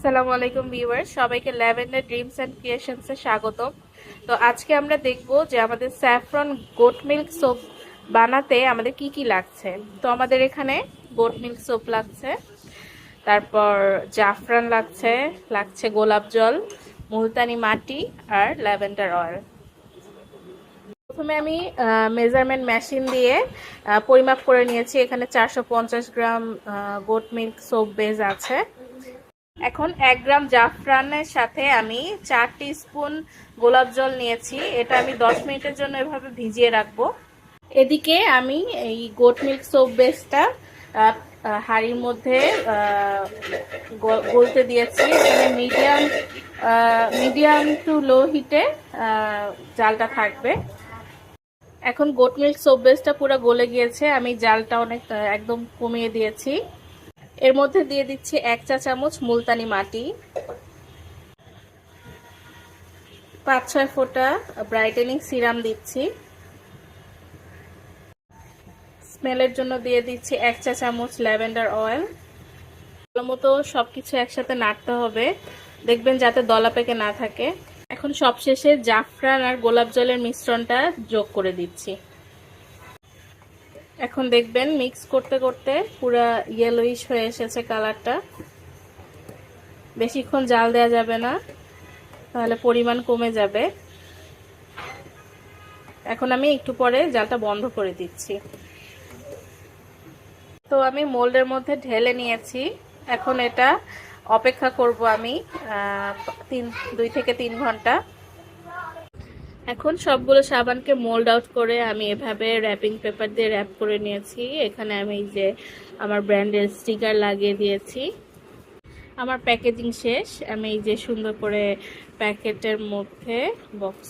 আসসালামু আলাইকুম ভিউয়ার্স, সবাইকে ল্যাভেন্ডার ড্রিমস এন্ড ক্রিয়েশনসে স্বাগতম। তো আজকে আমরা দেখব যে আমাদের স্যাফরন গোট মিল্ক সোপ বানাতে আমাদের কি কি লাগছে। তো আমাদের এখানে গোট মিল্ক সোপ লাগছে, তারপর জাফরান লাগছে গোলাপ জল, মুলতানি মাটি আর ল্যাভেন্ডার অয়েল। প্রথমে আমি মেজারমেন্ট মেশিন দিয়ে পরিমাপ করে নিয়েছি। এখানে 450 গ্রাম গোট মিল্ক সোপ বেস আছে। এখন 1 গ্রাম জাফরানের সাথে আমি 4 টিস্পুন গোলাপ জল নিয়েছি। এটা আমি 10 মিনিটের জন্য এভাবে ভিজিয়ে রাখবো। এদিকে আমি এই গোট মিল্ক সোপ বেসটা হাঁড়ির মধ্যে গলতে দিয়েছি। এখানে মিডিয়াম টু লো হিটে জালটা থাকবে। এখন গোট মিল্ক সোপ বেসটা পুরো গলে গিয়েছে, আমি জালটা একদম কমিয়ে দিয়েছি। এর মধ্যে দিয়ে দিচ্ছি 1 চা চামচ মুলতানি মাটি, 5-6 ফোঁটা ব্রাইটেনিং সিরাম দিচ্ছি। স্মেলের জন্য দিয়ে দিচ্ছি 1 চা চামচ ল্যাভেন্ডার অয়েল। ভালো মতো সবকিছু একসাথে নাড়তে হবে, দেখবেন যাতে দলা পেকে না থাকে। এখন সবশেষে জাফরান আর গোলাপ জলের মিশ্রণটা যোগ করে দিচ্ছি। এখন দেখবেন মিক্স করতে করতে পুরো ইয়েলোইশ হয়ে এসেছে কালারটা। বেশিক্ষণ জাল দেওয়া যাবে না, তাহলে পরিমাণ কমে যাবে। এখন আমি একটু পরে জালটা বন্ধ করে দিচ্ছি। তো আমি মোল্ডের মধ্যে ঢেলে নিয়েছি। এখন এটা অপেক্ষা করব আমি 2 থেকে 3 ঘন্টা। এখন সবগুলো সাবানকে মোল্ড আউট করে আমি এভাবে র্যাপিং পেপার দিয়ে র্যাপ করে নিয়েছি। এখানে আমি এই যে আমার ব্র্যান্ডের স্টিকার লাগিয়ে দিয়েছি। আমার প্যাকেজিং শেষ। আমি এই যে সুন্দর করে প্যাকেটের মধ্যে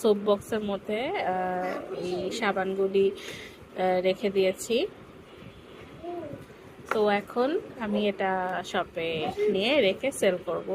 সোপ বক্সের মধ্যে এই সাবানগুলি রেখে দিয়েছি। তো এখন আমি এটা শপে নিয়ে রেখে সেল করব।